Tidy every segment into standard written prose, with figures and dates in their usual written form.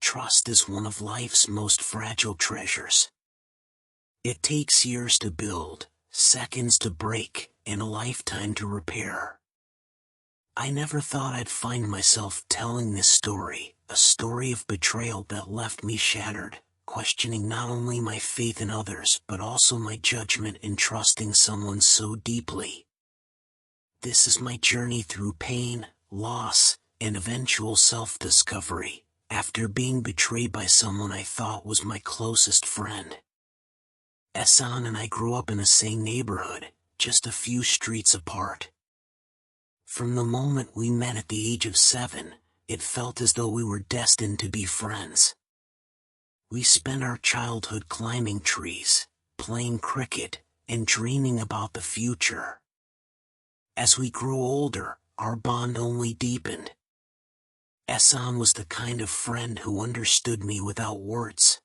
Trust is one of life's most fragile treasures. It takes years to build, seconds to break, and a lifetime to repair. I never thought I'd find myself telling this story, a story of betrayal that left me shattered, questioning not only my faith in others but also my judgment in trusting someone so deeply. This is my journey through pain, loss, and eventual self-discovery, after being betrayed by someone I thought was my closest friend. Ehsan and I grew up in the same neighborhood, just a few streets apart. From the moment we met at the age of 7, it felt as though we were destined to be friends. We spent our childhood climbing trees, playing cricket, and dreaming about the future. As we grew older, our bond only deepened. Ehsan was the kind of friend who understood me without words.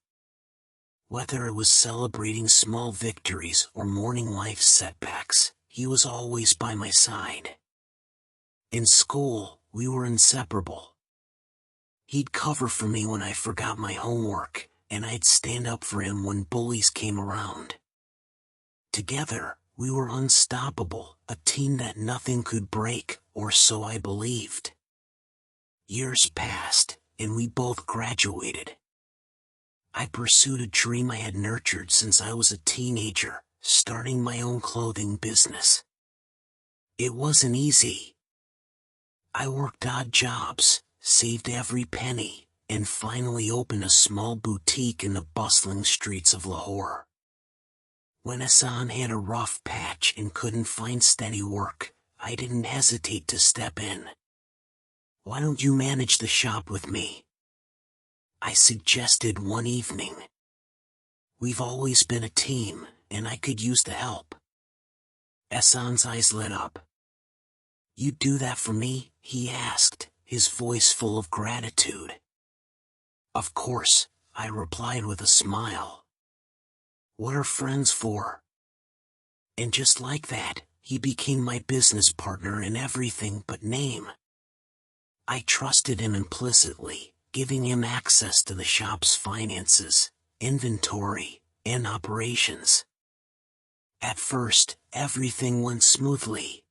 Whether it was celebrating small victories or mourning life's setbacks, he was always by my side. In school, we were inseparable. He'd cover for me when I forgot my homework, and I'd stand up for him when bullies came around. Together, we were unstoppable, a team that nothing could break, or so I believed. Years passed, and we both graduated. I pursued a dream I had nurtured since I was a teenager, starting my own clothing business. It wasn't easy. I worked odd jobs, saved every penny, and finally opened a small boutique in the bustling streets of Lahore. When Ehsan had a rough patch and couldn't find steady work, I didn't hesitate to step in. "Why don't you manage the shop with me?" I suggested one evening. "We've always been a team, and I could use the help." Ehsan's eyes lit up. "You'd do that for me?" he asked, his voice full of gratitude. "Of course," I replied with a smile. "What are friends for?" And just like that, he became my business partner in everything but name. I trusted him implicitly, giving him access to the shop's finances, inventory, and operations. At first, everything went smoothly.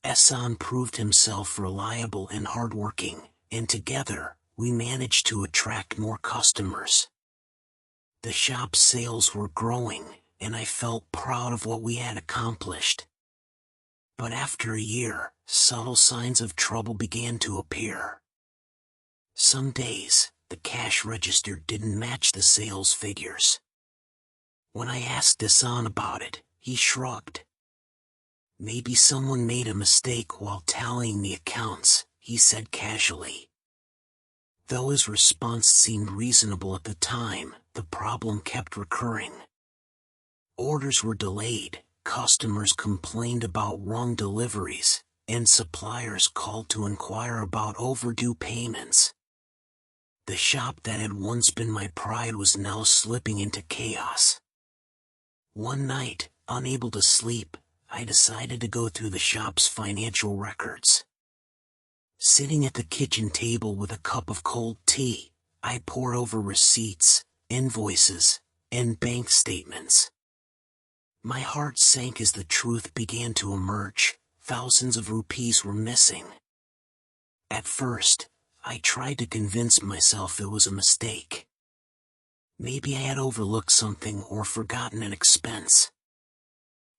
Ehsan proved himself reliable and hardworking, and together, we managed to attract more customers. The shop's sales were growing, and I felt proud of what we had accomplished. But after a year, subtle signs of trouble began to appear. Some days, the cash register didn't match the sales figures. When I asked Ehsan about it, he shrugged. "Maybe someone made a mistake while tallying the accounts," he said casually. Though his response seemed reasonable at the time, the problem kept recurring. Orders were delayed, customers complained about wrong deliveries, and suppliers called to inquire about overdue payments. The shop that had once been my pride was now slipping into chaos. One night, unable to sleep, I decided to go through the shop's financial records. Sitting at the kitchen table with a cup of cold tea, I pored over receipts, invoices, and bank statements. My heart sank as the truth began to emerge. Thousands of rupees were missing. At first, I tried to convince myself it was a mistake. Maybe I had overlooked something or forgotten an expense.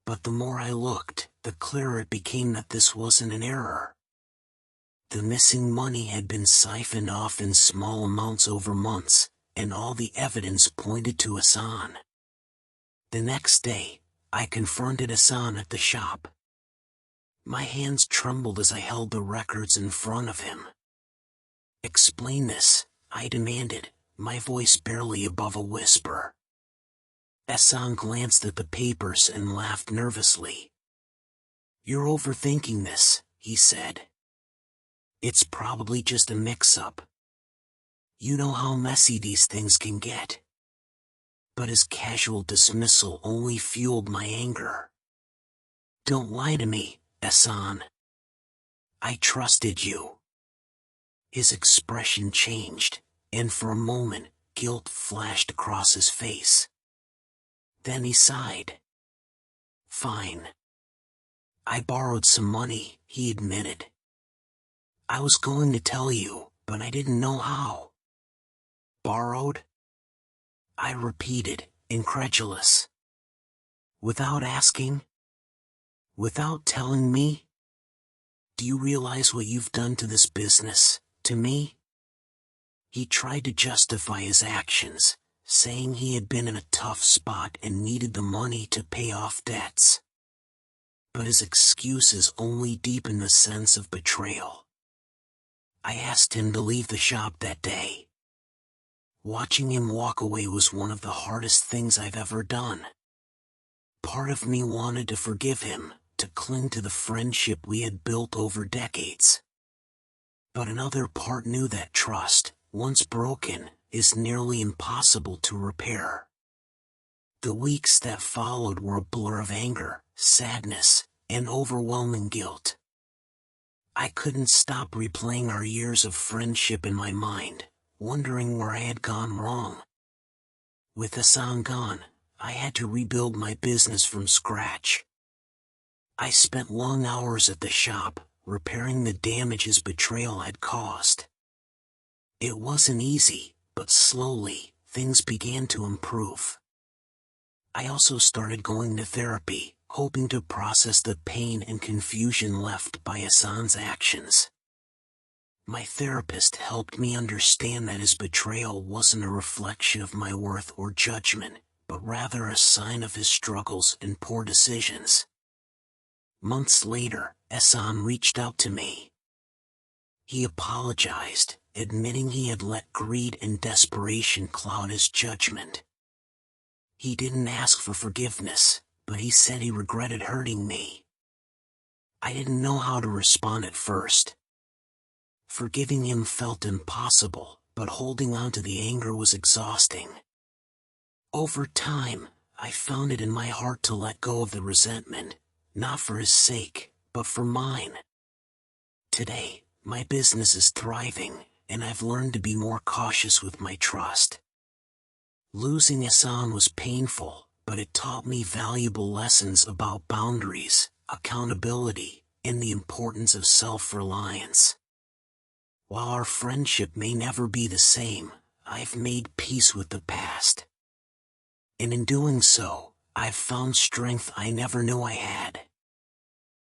But the more I looked, the clearer it became that this wasn't an error. The missing money had been siphoned off in small amounts over months, and all the evidence pointed to Ehsan. The next day, I confronted Ehsan at the shop. My hands trembled as I held the records in front of him. "Explain this," I demanded, my voice barely above a whisper. Ehsan glanced at the papers and laughed nervously. "You're overthinking this," he said. "It's probably just a mix-up. You know how messy these things can get." But his casual dismissal only fueled my anger. "Don't lie to me, Ehsan. I trusted you." His expression changed, and for a moment, guilt flashed across his face. Then he sighed. Fine. I borrowed some money, he admitted. I was going to tell you, but I didn't know how. Borrowed? I repeated, incredulous. Without asking? Without telling me? Do you realize what you've done to this business, to me? He tried to justify his actions, saying he had been in a tough spot and needed the money to pay off debts. But his excuses only deepened the sense of betrayal. I asked him to leave the shop that day. Watching him walk away was one of the hardest things I've ever done. Part of me wanted to forgive him, to cling to the friendship we had built over decades. But another part knew that trust, once broken, is nearly impossible to repair. The weeks that followed were a blur of anger, sadness, and overwhelming guilt. I couldn't stop replaying our years of friendship in my mind, wondering where I had gone wrong. With Hassan gone, I had to rebuild my business from scratch. I spent long hours at the shop, repairing the damage his betrayal had caused. It wasn't easy, but slowly, things began to improve. I also started going to therapy, hoping to process the pain and confusion left by Hassan's actions. My therapist helped me understand that his betrayal wasn't a reflection of my worth or judgment, but rather a sign of his struggles and poor decisions. Months later, Hassan reached out to me. He apologized, admitting he had let greed and desperation cloud his judgment. He didn't ask for forgiveness, but he said he regretted hurting me. I didn't know how to respond at first. Forgiving him felt impossible, but holding on to the anger was exhausting. Over time, I found it in my heart to let go of the resentment, not for his sake, but for mine. Today, my business is thriving, and I've learned to be more cautious with my trust. Losing Hassan was painful, but it taught me valuable lessons about boundaries, accountability, and the importance of self-reliance. While our friendship may never be the same, I've made peace with the past. And in doing so, I've found strength I never knew I had.